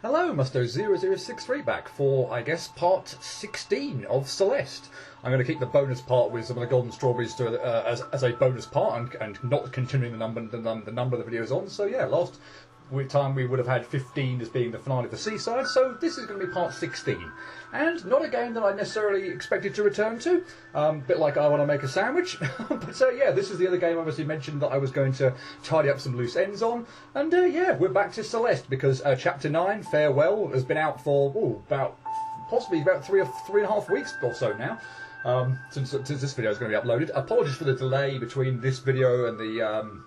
Hello, Musto0063 back for, I guess, part 16 of Celeste. I'm going to keep the bonus part with some of the golden strawberries as a bonus part and not continuing the number of the videos on. So yeah, last time we would have had 15 as being the finale of the Seaside, so this is going to be part 16. And not a game that I necessarily expected to return to, bit like I Want to Make a Sandwich. But yeah, this is the other game I obviously mentioned that I was going to tidy up some loose ends on. And yeah, we're back to Celeste because Chapter 9, Farewell, has been out for possibly about three and a half weeks or so now. Since this video is going to be uploaded. Apologies for the delay between this video and the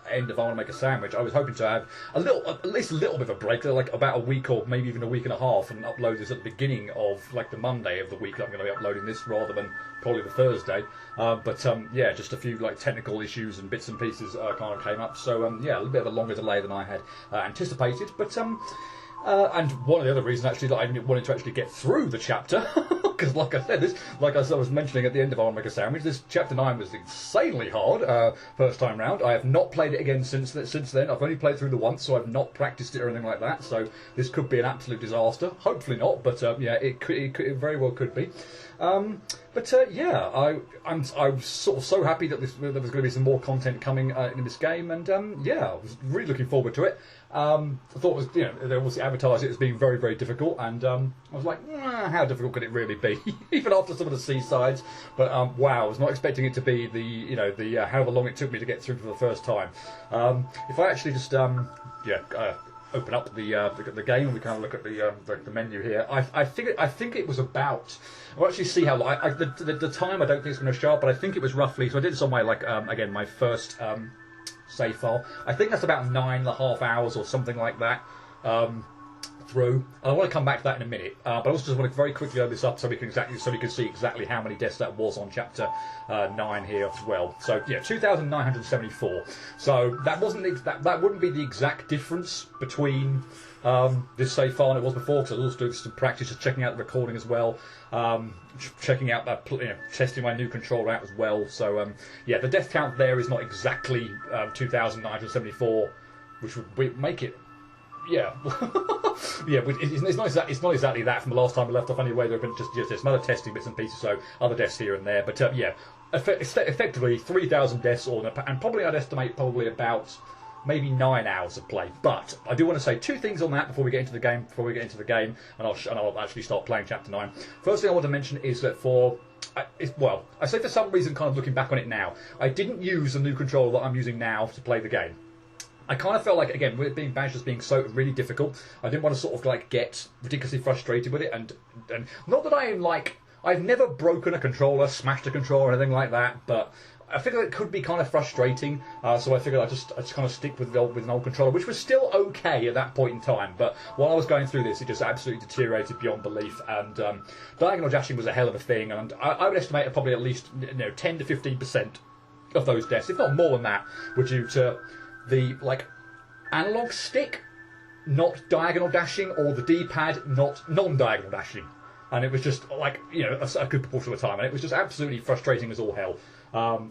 end of I Want to Make a Sandwich. I was hoping to have at least a little bit of a break, like about a week or maybe even a week and a half, and upload this at the beginning of like the Monday of the week that I'm going to be uploading this, rather than probably the Thursday. But yeah, just a few like technical issues and bits and pieces kind of came up. So yeah, a little bit of a longer delay than I had anticipated. But and one of the other reasons actually that I wanted to actually get through the chapter, because like I said, like I was mentioning at the end of I Want to Make a Sandwich, this chapter 9 was insanely hard first time round. I have not played it again since then. I've only played through the once, so I've not practiced it or anything like that. So this could be an absolute disaster. Hopefully not, but yeah, it very well could be. But yeah, I'm sort of so happy that there was going to be some more content coming in this game, and yeah, I was really looking forward to it. I thought it was, they obviously advertised it as being very, very difficult, and I was like, how difficult could it really be? Even after some of the Seasides. But wow, I was not expecting it to be the however long it took me to get through for the first time. If I actually just open up the game and we kind of look at the menu here, I think it was about. I'll actually see how long. The time I don't think it's going to show up, but I think it was roughly. So I did this on my again my first save file. I think that's about 9.5 hours or something like that through. And I want to come back to that in a minute, but I also just want to very quickly open this up so we can see exactly how many deaths that was on chapter 9 here as well. So yeah, 2,974. So that that wouldn't be the exact difference between this save file and it was before, because I was also doing some practice, just checking out the recording as well, checking out that, testing my new controller out as well. So yeah, the death count there is not exactly 2,974, which would make it. Yeah, yeah. It's not exactly that from the last time we left off. Anyway, there have been just some other testing bits and pieces, so other deaths here and there. But yeah, effectively 3,000 deaths, and probably I'd estimate about maybe 9 hours of play. But I do want to say two things on that before we get into the game. And I'll actually start playing chapter 9. First thing I want to mention is that I say for some reason, kind of looking back on it now, I didn't use the new controller that I'm using now to play the game. I kind of felt like, again, with it being badged as being so really difficult, I didn't want to sort of like get ridiculously frustrated with it, and not that I am like, I've never broken a controller, smashed a controller or anything like that, but I figured it could be kind of frustrating, so I figured I'd just kind of stick with an old controller, which was still okay at that point in time. But while I was going through this, it just absolutely deteriorated beyond belief, and diagonal dashing was a hell of a thing, and I would estimate probably at least 10 to 15% of those deaths, if not more than that, were due to the analog stick not diagonal dashing, or the D-pad not non-diagonal dashing, and it was just like a good proportion of the time, and it was just absolutely frustrating as all hell.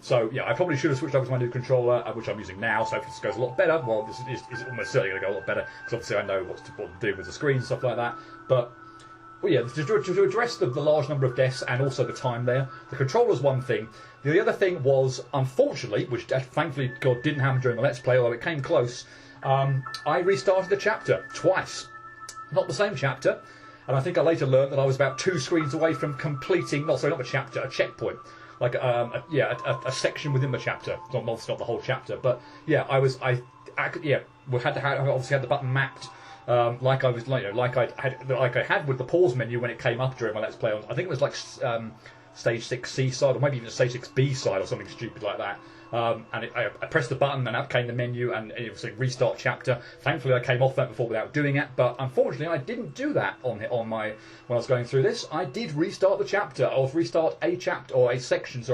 So yeah, I probably should have switched over to my new controller, which I'm using now. So if this goes a lot better, well, this is almost certainly going to go a lot better, because obviously I know what to do with the screen and stuff like that. But well, yeah, to address the large number of deaths and also the time there, the controller's one thing. The other thing was, unfortunately, which thankfully God didn't happen during the Let's Play, although it came close, I restarted the chapter twice. Not the same chapter, and I think I later learned that I was about 2 screens away from completing, not the chapter, a checkpoint. Like a section within the chapter. Obviously not the whole chapter, but yeah, we had the button mapped. Like I had with the pause menu when it came up during my Let's Play. I think it was like stage 6 C side, or maybe even stage 6 B side, or something stupid like that. And I pressed the button, and up came the menu, and it was like restart chapter. Thankfully, I came off that before without doing it, but unfortunately, I didn't do that when I was going through this. I did restart the chapter, or restart a chapter or a section,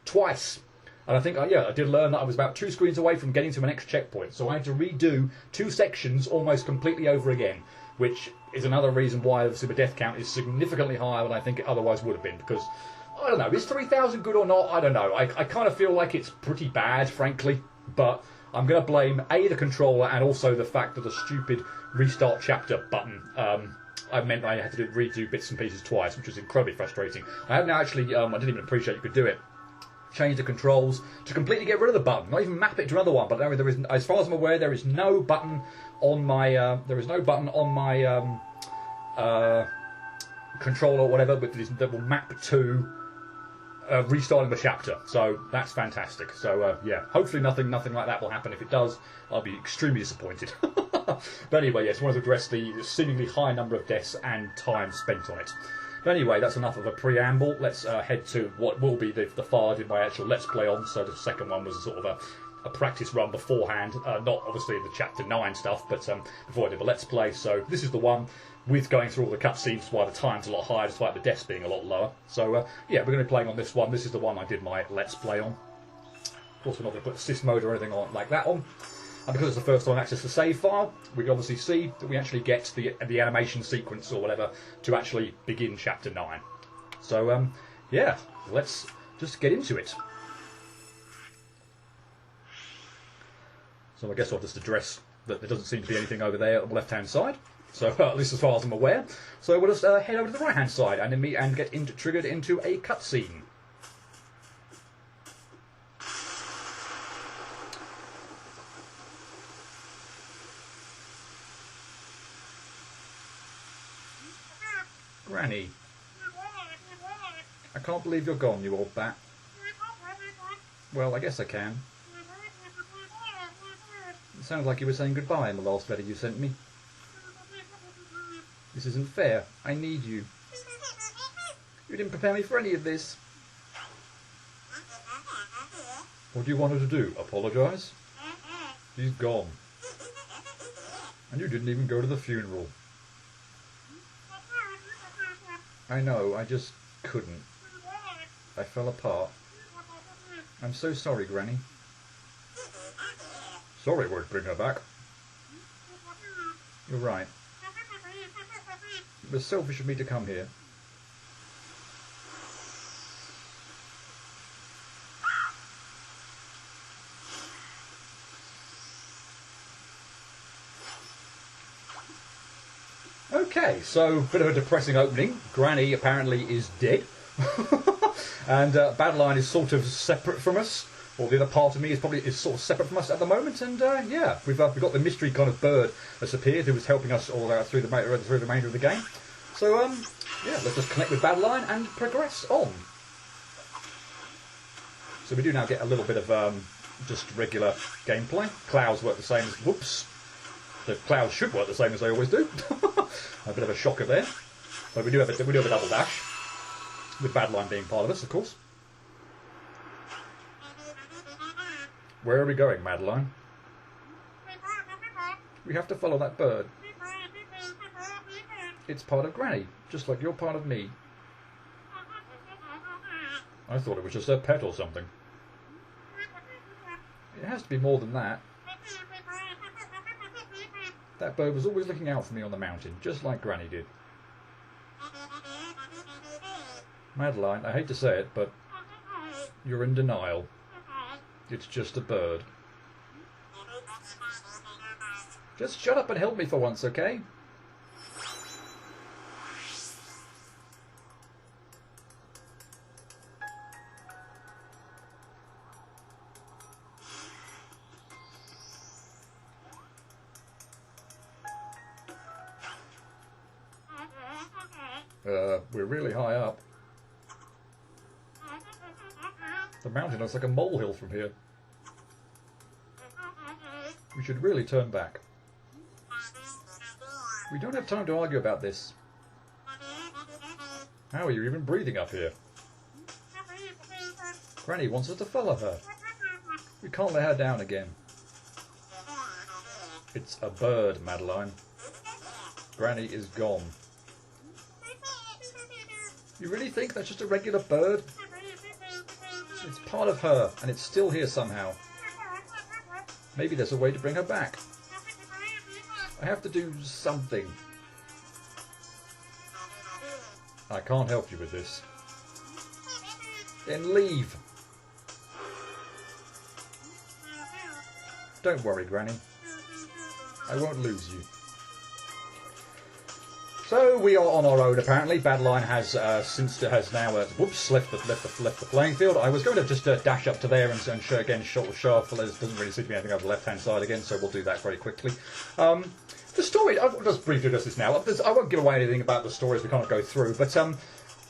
twice. And I think, I did learn that I was about 2 screens away from getting to my next checkpoint. So I had to redo 2 sections almost completely over again, which is another reason why obviously the death count is significantly higher than I think it otherwise would have been. Because, I don't know, is 3,000 good or not? I don't know. I kind of feel like it's pretty bad, frankly. But I'm going to blame A, the controller, and also the fact that the stupid restart chapter button I meant I had to redo bits and pieces twice, which was incredibly frustrating. I have now actually, I didn't even appreciate you could do it, change the controls to completely get rid of the button, not even map it to another one. But there is, as far as I'm aware, there is no button on my controller or whatever that will map to restarting the chapter. So that's fantastic. So yeah, hopefully nothing like that will happen. If it does, I'll be extremely disappointed. But anyway, yes, I wanted to address the seemingly high number of deaths and time spent on it. But anyway, that's enough of a preamble. Let's head to what will be the far I did my actual Let's Play on. So the second one was sort of a practice run beforehand, not obviously the Chapter 9 stuff, but before I did the Let's Play. So this is the one with going through all the cutscenes while the time's a lot higher, despite the deaths being a lot lower. So yeah, we're going to be playing on this one. This is the one I did my Let's Play on. Of course, we're not going to put assist mode or anything on like that on. And because it's the first time I access the save file, we can obviously see that we actually get the animation sequence or whatever to actually begin Chapter 9. So, yeah, let's just get into it. So I guess I'll just address that there doesn't seem to be anything over there on the left-hand side. So, at least as far as I'm aware. So we'll just head over to the right-hand side and get triggered into a cutscene. Granny. I can't believe you're gone, you old bat. Well, I guess I can. It sounds like you were saying goodbye in the last letter you sent me. This isn't fair. I need you. You didn't prepare me for any of this. What do you want her to do? Apologise? She's gone. And you didn't even go to the funeral. I know, I just couldn't. I fell apart. I'm so sorry, Granny. Sorry won't bring her back. You're right. It was selfish of me to come here. Okay, so bit of a depressing opening. Granny apparently is dead. And Badline is sort of separate from us. Or the other part of me is sort of separate from us at the moment, and yeah, we've got the mystery kind of bird that's appeared who was helping us all out through the remainder of the game. So yeah, let's just connect with Badline and progress on. So we do now get a little bit of just regular gameplay. Clouds work the same as whoops. The clouds should work the same as they always do. A bit of a shocker there, but we do have a double dash with Badline being part of us, of course. Where are we going, Madeline? We have to follow that bird. It's part of Granny, just like you're part of me. I thought it was just a pet or something. It has to be more than that. That bird was always looking out for me on the mountain, just like Granny did. Madeline, I hate to say it, but you're in denial. It's just a bird. Just shut up and help me for once, okay? We're really high up. The mountain looks like a molehill from here. We should really turn back. We don't have time to argue about this. How are you even breathing up here? Granny wants us to follow her. We can't let her down again. It's a bird, Madeline. Granny is gone. You really think that's just a regular bird? It's part of her, and it's still here somehow. Maybe there's a way to bring her back. I have to do something. I can't help you with this. Then leave. Don't worry, Granny. I won't lose you. So we are on our own apparently. Badline has now whoops left the playing field. I was going to just dash up to there and show off. There doesn't really seem to be anything over the left hand side again, so we'll do that very quickly. The story, I'll just briefly address this now. I won't give away anything about the story as we kind of go through, but I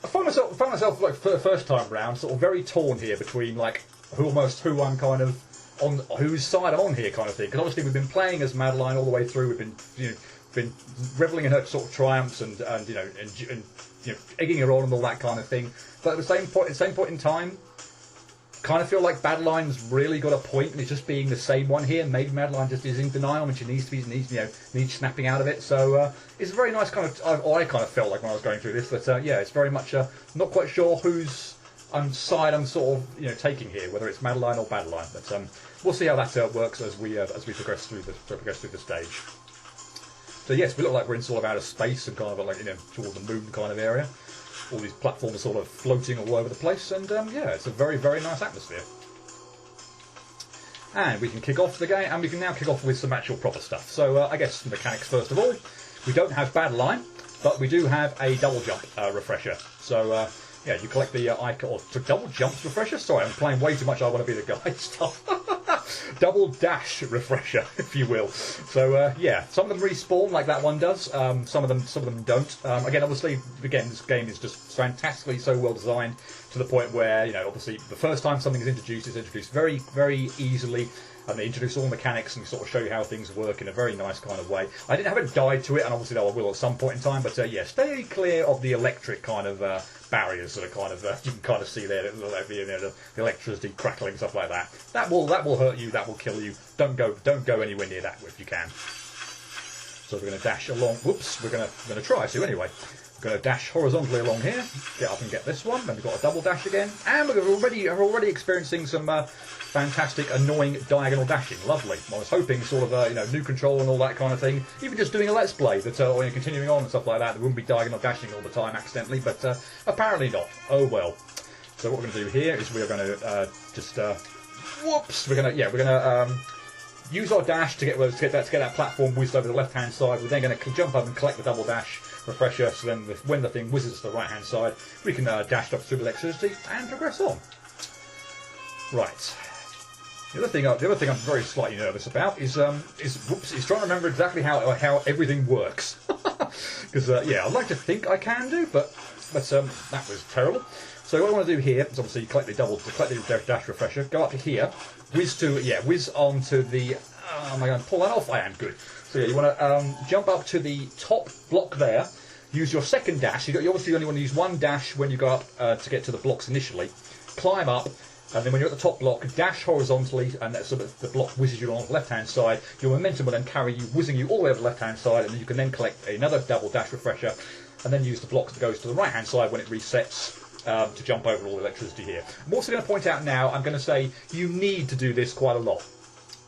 found myself like for the first time round sort of very torn here between like who I'm kind of on, whose side I'm on here kind of thing. Because obviously we've been playing as Madeline all the way through. We've been reveling in her sort of triumphs and egging her on and all that kind of thing. But at the same point in time, kind of feel like Madeline's really got a point in it just being the same one here. Maybe Madeline just is in denial and she needs snapping out of it. So it's a very nice kind of. I kind of felt like when I was going through this, but yeah, it's very much not quite sure whose side I'm sort of taking here, whether it's Madeline or Badeline. But we'll see how that works as we progress through the stage. So yes, we look like we're in sort of outer space and kind of like toward the moon kind of area. All these platforms sort of floating all over the place, and yeah, it's a very, very nice atmosphere. And we can kick off the game, and we can now kick off with some actual proper stuff. So I guess the mechanics first of all. We don't have Badeline, but we do have a double jump refresher. So yeah, you collect the icon, or double jumps refresher. Sorry, I'm playing way too much. I want to be the guy stuff. Double dash refresher, if you will. So yeah, some of them respawn like that one does. Some of them don't. Again, obviously, this game is just fantastically so well designed to the point where obviously the first time something is introduced, it's introduced very, very easily. And they introduce all the mechanics and sort of show you how things work in a very nice kind of way. I haven't died to it, and obviously I will at some point in time. But yeah, stay clear of the electric kind of barriers that are kind of you can kind of see there, the electricity crackling, stuff like that. That will hurt you. That will kill you. Don't go anywhere near that if you can. So we're going to dash along. Whoops, we're going to try to anyway. We're going to dash horizontally along here. Get up and get this one. Then we've got a double dash again, and we're already experiencing some fantastic, annoying diagonal dashing. Lovely. I was hoping sort of new control and all that kind of thing. Even just doing a let's play that or continuing on and stuff like that, there wouldn't be diagonal dashing all the time accidentally, but apparently not. Oh well. So what we're going to do here is we are going to whoops. We're going to use our dash to get that platform whizzed over the left hand side. We're then going to jump up and collect the double dash refresher, so then when the thing whizzes to the right hand side, we can dash up through the electricity and progress on. Right. The other thing I'm very slightly nervous about is trying to remember exactly how everything works. Because yeah, I'd like to think I can do, but that was terrible. So what I want to do here is obviously collect the dash refresher, go up to here, whiz onto the. Am I going to pull that off? I am good. So yeah, you want to jump up to the top block there. Use your second dash. You obviously only want to use one dash when you go up to get to the blocks initially. Climb up, and then when you're at the top block, dash horizontally, and so that the block whizzes you on the left-hand side. Your momentum will then carry you, whizzing you all the way over the left-hand side, and then you can then collect another double dash refresher, and then use the block that goes to the right-hand side when it resets. To jump over all the electricity here. I'm also going to point out now, I'm going to say you need to do this quite a lot.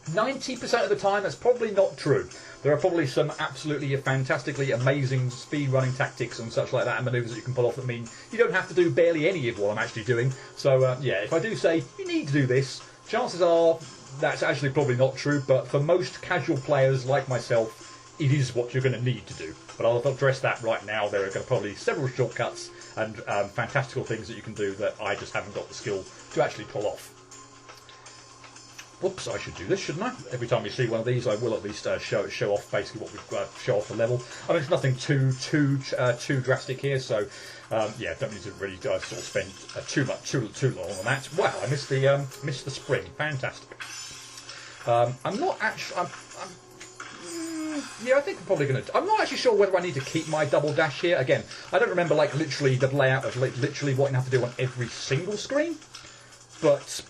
90% of the time, that's probably not true. There are probably some absolutely fantastically amazing speed running tactics and such like that and manoeuvres that you can pull off that mean you don't have to do barely any of what I'm actually doing. So yeah, if I do say you need to do this, chances are that's actually probably not true, but for most casual players like myself, it is what you're going to need to do. But I'll address that right now. There are probably several shortcuts and fantastical things that you can do that I just haven't got the skill to actually pull off. Whoops, I should do this, shouldn't I? Every time you see one of these, I will at least show off basically what we've got, show off the level. I mean, it's nothing too drastic here, so yeah, don't need to really sort of spend too long on that. Wow, I missed the spring. Fantastic. I'm not actually. Yeah, I think I'm probably going to. I'm not actually sure whether I need to keep my double dash here. Again, I don't remember like literally the layout of literally what you have to do on every single screen, but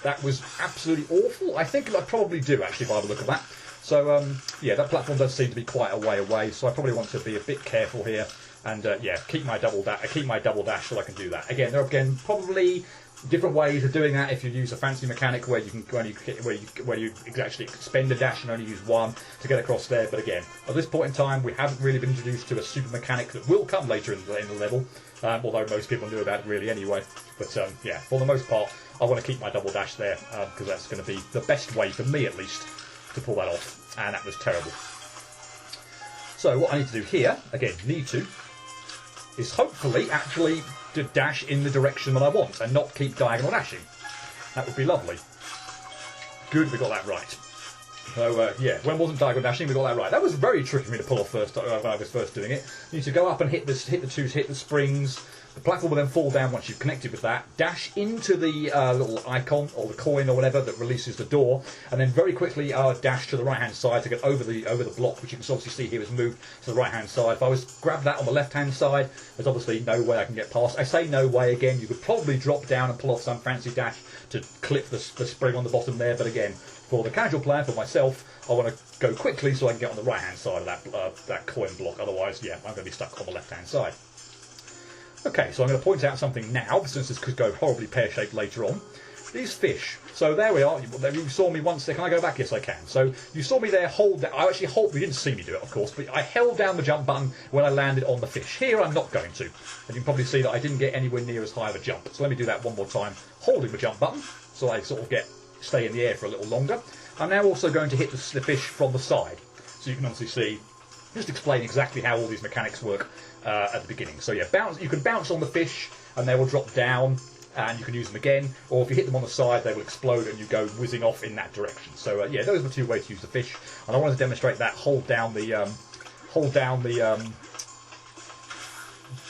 that was absolutely awful. I think I probably do actually by the look of that. So yeah, that platform does seem to be quite a way away. So I probably want to be a bit careful here and yeah, keep my double dash so I can do that. Again, there are probably different ways of doing that if you use a fancy mechanic where you actually spend a dash and only use one to get across there. But again, at this point in time, we haven't really been introduced to a super mechanic that will come later in the level, although most people knew about it really anyway. But yeah, for the most part, I want to keep my double dash there because that's going to be the best way for me at least to pull that off, and that was terrible. So what I need to do here, again, is hopefully actually to dash in the direction that I want and not keep diagonal dashing. That would be lovely. Good, we got that right. So yeah, when wasn't diagonal dashing, we got that right. That was very tricky for me to pull off first when I was first doing it. You need to go up and hit the springs. The platform will then fall down once you've connected with that. Dash into the little icon or the coin or whatever that releases the door, and then very quickly dash to the right-hand side to get over the block, which you can obviously see here is moved to the right-hand side. If I was grab that on the left-hand side, there's obviously no way I can get past. I say no way again. You could probably drop down and pull off some fancy dash to clip the spring on the bottom there, but again, for the casual player, for myself, I want to go quickly so I can get on the right-hand side of that coin block. Otherwise, yeah, I'm going to be stuck on the left-hand side. Okay, so I'm going to point out something now, since this could go horribly pear-shaped later on. These fish. So there we are. You saw me once there. Can I go back? Yes, I can. So you saw me there hold down. I actually you didn't see me do it, of course, but I held down the jump button when I landed on the fish. Here I'm not going to. And you can probably see that I didn't get anywhere near as high of a jump. So let me do that one more time, holding the jump button, so I sort of stay in the air for a little longer. I'm now also going to hit the fish from the side. So you can obviously see, just explain exactly how all these mechanics work at the beginning. So yeah, you can bounce on the fish and they will drop down and you can use them again, or if you hit them on the side they will explode and you go whizzing off in that direction. So yeah, those are the two ways to use the fish, and I wanted to demonstrate that. Hold down the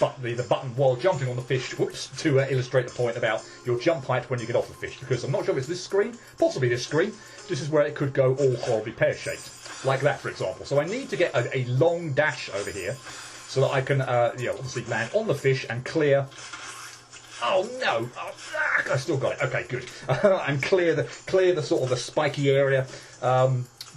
button while jumping on the fish, to illustrate the point about your jump height when you get off the fish, because I'm not sure if it's this screen, possibly this screen. This is where it could go all horribly pear-shaped, like that for example. So I need to get a long dash over here so that I can obviously land on the fish and clear. Oh no! I still got it. Okay, good. And clear the sort of the spiky area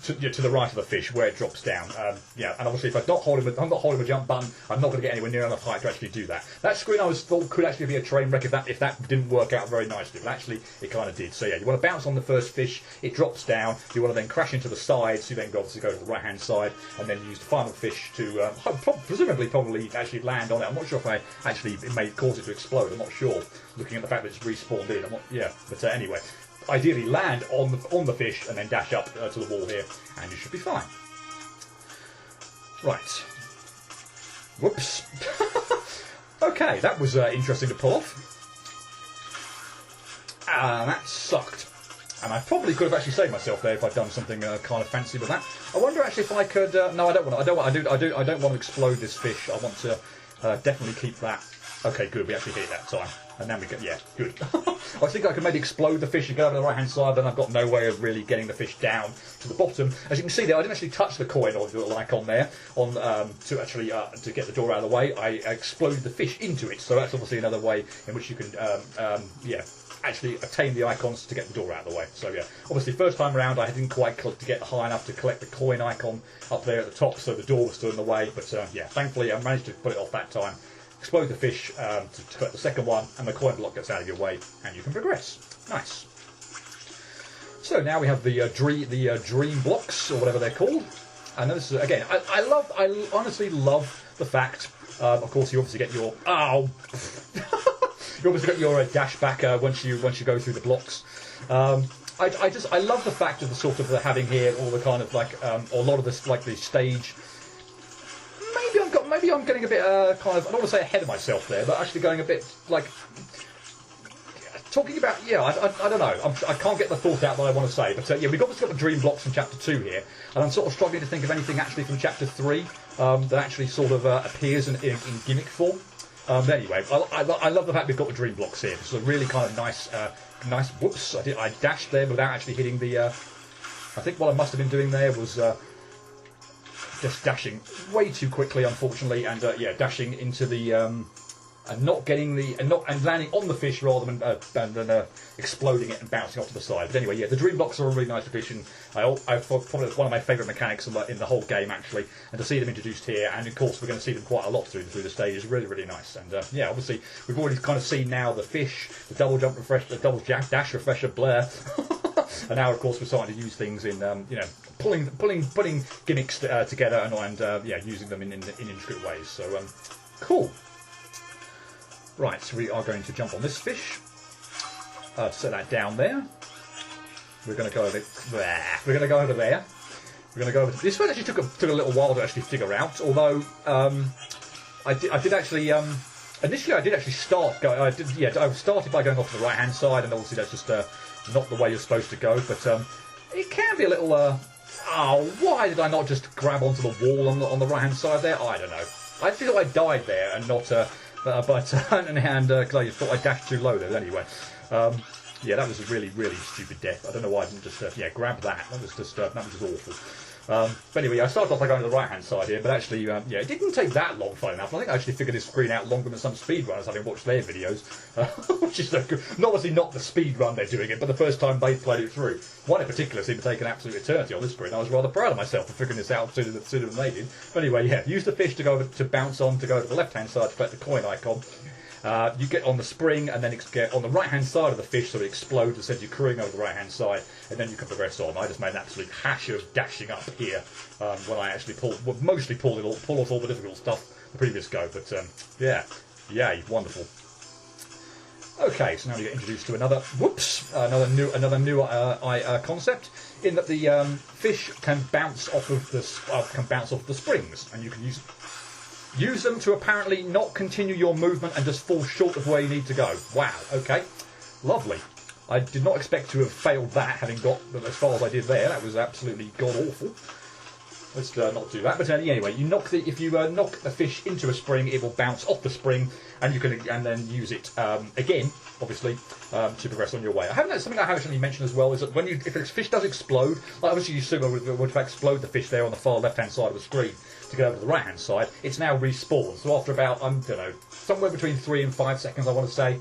to the right of the fish where it drops down. Yeah, and obviously if I'm not holding the jump button, I'm not going to get anywhere near enough height to actually do that. That screen I thought could actually be a train wreck if that didn't work out very nicely, but actually it kind of did. So yeah, you want to bounce on the first fish, it drops down, you want to then crash into the side, so you then obviously go to the right hand side, and then use the final fish to presumably probably actually land on it. I'm not sure if it may cause it to explode, I'm not sure, looking at the fact that it's respawned in. But anyway, ideally land on the fish and then dash up to the wall here, and you should be fine. Right. Whoops. Okay, that was interesting to pull off. That sucked. And I probably could have actually saved myself there if I'd done something kind of fancy with that. I wonder actually if I could. No, I don't want to explode this fish. I want to definitely keep that. Okay, good. We actually hit it that time, and then we get good. I think I could maybe explode the fish and go over to the right hand side. Then I've got no way of really getting the fish down to the bottom. As you can see there, I didn't actually touch the coin or the little icon there to actually to get the door out of the way. I exploded the fish into it. So that's obviously another way in which you can actually attain the icons to get the door out of the way. So yeah, obviously first time around I didn't quite to get high enough to collect the coin icon up there at the top, so the door was still in the way. But yeah, thankfully I managed to put it off that time. Explode the fish to collect the second one, and the coin block gets out of your way, and you can progress. Nice. So now we have the dream blocks, or whatever they're called. And this is again, I honestly love the fact. Of course, you obviously get your you obviously get your dash back once you go through the blocks. I love the fact of the sort of having here all the kind of like or a lot of this like the stage. Maybe I'm getting a bit kind of, I don't want to say ahead of myself there, but actually going a bit like talking about, I don't know, I can't get the thought out that I want to say, but yeah, we've obviously got the dream blocks from chapter 2 here, and I'm sort of struggling to think of anything actually from chapter 3 that actually sort of appears in gimmick form. But anyway, I love the fact we've got the dream blocks here. This is a really kind of nice, whoops, I dashed there without actually hitting the, I think what I must have been doing there was just dashing way too quickly, unfortunately, and dashing into the and not getting the and landing on the fish rather than exploding it and bouncing off to the side. But anyway, yeah, the dream blocks are a really nice addition. Probably one of my favourite mechanics in the whole game actually, and to see them introduced here, and of course we're going to see them quite a lot through the stage is really really nice. And yeah, obviously we've already kind of seen now the fish, the double jump refresh, the double dash refresher blur. And now, of course, we're starting to use things in, putting gimmicks together and using them in intricate ways. So, cool. Right, so we are going to jump on this fish. Set that down there. We're going to go over there. We're going to go over there. we're going to go over. This one actually took a little while to actually figure out. Although I did actually initially I did actually start. I started by going off to the right hand side, and obviously that's just not the way you're supposed to go. But it can be a little. Why did I not just grab onto the wall on the right hand side there? I don't know. I feel I died there and not. But and I thought I dashed too low there anyway. Yeah, that was a really, really stupid death. I don't know why I didn't just grab that. That was just awful. But anyway, I started off by going to the right hand side here, but actually, it didn't take that long, funny enough. I think I actually figured this screen out longer than some speedrunners, having watched their videos, which is obviously not the speed run they're doing it, but the first time they played it through. One in particular seemed to take an absolute eternity on this screen. I was rather proud of myself for figuring this out sooner than they did. But anyway, yeah, use the fish to bounce on to go to the left hand side to collect the coin icon. You get on the spring and then get on the right hand side of the fish so it explodes and sends you currying over the right hand side, and then you can progress on. I just made an absolute hash of dashing up here when I actually mostly pulled off all the difficult stuff the previous go, but yay, wonderful. Okay, so now we get introduced to another new concept, in that the fish can bounce off of the springs, and you can use them to apparently not continue your movement and just fall short of where you need to go. Wow, okay. Lovely. I did not expect to have failed that, having got as far as I did there. That was absolutely god-awful. Let's not do that. But anyway, if you knock a fish into a spring, it will bounce off the spring, and you can then use it again, obviously, to progress on your way. Something I haven't actually mentioned as well is that if a fish does explode, like obviously you assume it would explode the fish there on the far left-hand side of the screen. To go over to the right hand side, it's now respawned. So after about, somewhere between 3 and 5 seconds, I want to say,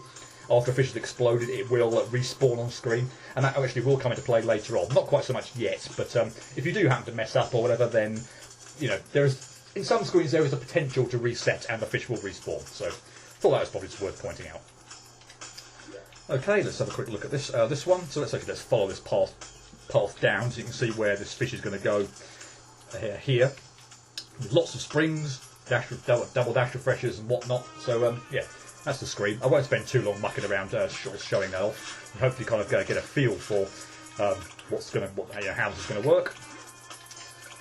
after a fish has exploded, it will respawn on screen, and that actually will come into play later on. Not quite so much yet, but if you do happen to mess up or whatever, then in some screens there is a potential to reset and the fish will respawn. So I thought that was probably just worth pointing out. Okay, let's have a quick look at this one. So let's follow this path down so you can see where this fish is going to go here. With lots of springs, double dash refreshers and whatnot. So that's the screen. I won't spend too long mucking around showing that off. And hopefully, kind of get a feel for how this is going to work.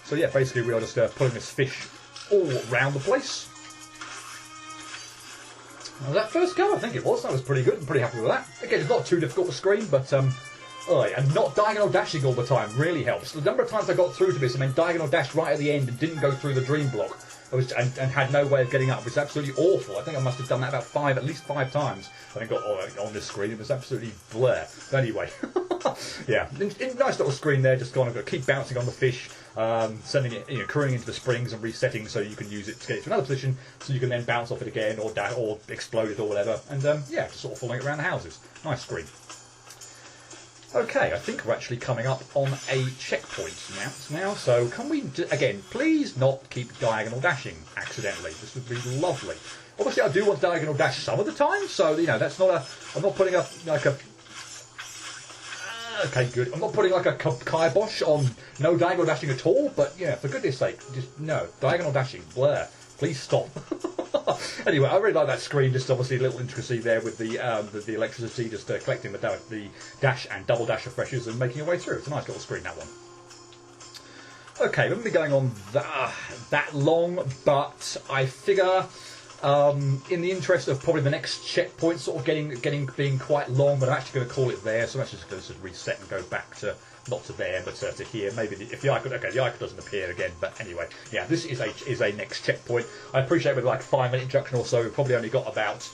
So yeah, basically we are just pulling this fish all around the place. Now, that first go, I think it was. That was pretty good. I'm pretty happy with that. Again, it's not too difficult to screen, but and not diagonal dashing all the time really helps. The number of times I got through to this, diagonal dashed right at the end and didn't go through the dream block, and had no way of getting up. It was absolutely awful. I think I must have done that about at least five times. I think on this screen it was absolutely blur. But anyway, yeah, nice little screen there. Just kind of keep bouncing on the fish, sending it, currying into the springs and resetting so you can use it to get it to another position, so you can then bounce off it again or explode it or whatever. And just sort of following it around the houses. Nice screen. Okay, I think we're actually coming up on a checkpoint now. So can we, again, please not keep diagonal dashing accidentally. This would be lovely. Obviously, I do want to diagonal dash some of the time, so, that's not I'm not putting up, like a... Okay, good. I'm not putting, like, a kibosh on no diagonal dashing at all, but, yeah, for goodness sake, just, no. Diagonal dashing, blur. Please stop. Anyway, I really like that screen. Just obviously a little intricacy there with the electricity, just collecting the dash and double dash refreshers and making your way through. It's a nice little screen, that one. Okay, we haven't been going on that long, but I figure in the interest of probably the next checkpoint sort of being quite long, but I'm actually going to call it there. So I'm actually just going to reset and go back to. Not to there, but to here. Maybe if the icon, the icon doesn't appear again. But anyway, yeah, this is a next checkpoint. I appreciate with like 5-minute introduction or so, we've probably only got about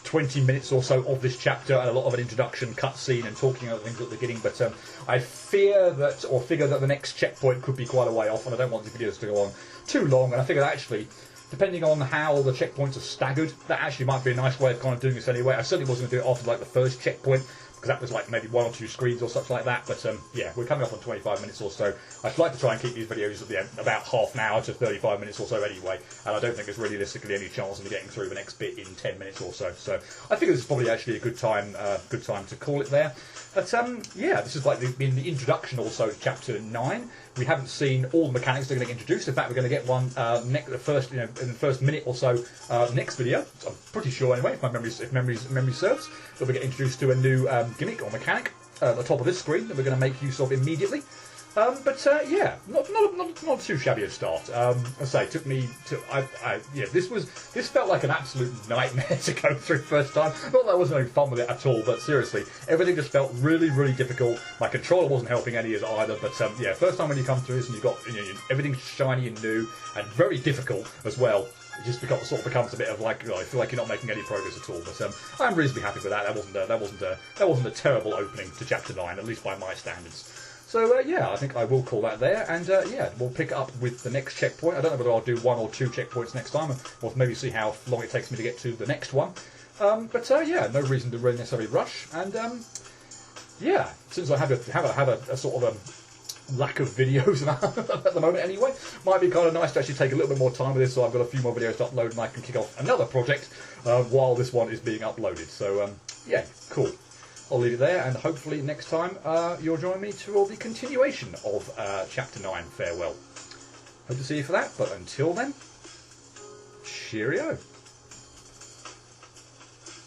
20 minutes or so of this chapter and a lot of an introduction, cutscene, and talking about things at the beginning. But I figure that the next checkpoint could be quite a way off, and I don't want the videos to go on too long. And I figure that actually, depending on how the checkpoints are staggered, that actually might be a nice way of kind of doing this anyway. I certainly wasn't going to do it after like the first checkpoint, because that was like maybe 1 or 2 screens or such like that. But yeah, we're coming up on 25 minutes or so. I'd like to try and keep these videos at about half an hour to 35 minutes or so anyway, and I don't think there's realistically any chance of me getting through the next bit in 10 minutes or so. So I think this is probably actually a good time to call it there. But yeah, this is like in the introduction also to chapter 9. We haven't seen all the mechanics that are going to get introduced. In fact, we're going to get one in the first minute or so next video. I'm pretty sure anyway, if memory serves, that we get introduced to a new gimmick or mechanic at the top of this screen that we're going to make use of immediately. Yeah, not too shabby a start. As I say, it took me to this felt like an absolute nightmare to go through first time. Not that I wasn't having fun with it at all, but seriously, everything just felt really difficult. My controller wasn't helping any of it either. But yeah, first time when you come through this and you've got everything's shiny and new and very difficult as well. It just sort of becomes a bit of like, I feel like you're not making any progress at all. But I'm reasonably happy with that. That wasn't a terrible opening to Chapter 9, at least by my standards. So yeah, I think I will call that there, and yeah, we'll pick it up with the next checkpoint. I don't know whether I'll do 1 or 2 checkpoints next time, or maybe see how long it takes me to get to the next one. Yeah, no reason to really necessarily rush, and yeah, since I have a sort of lack of videos at the moment anyway, might be kind of nice to actually take a little bit more time with this, so I've got a few more videos to upload and I can kick off another project while this one is being uploaded. So yeah, cool. I'll leave it there, and hopefully next time you'll join me to the continuation of Chapter 9, Farewell. Hope to see you for that, but until then, cheerio.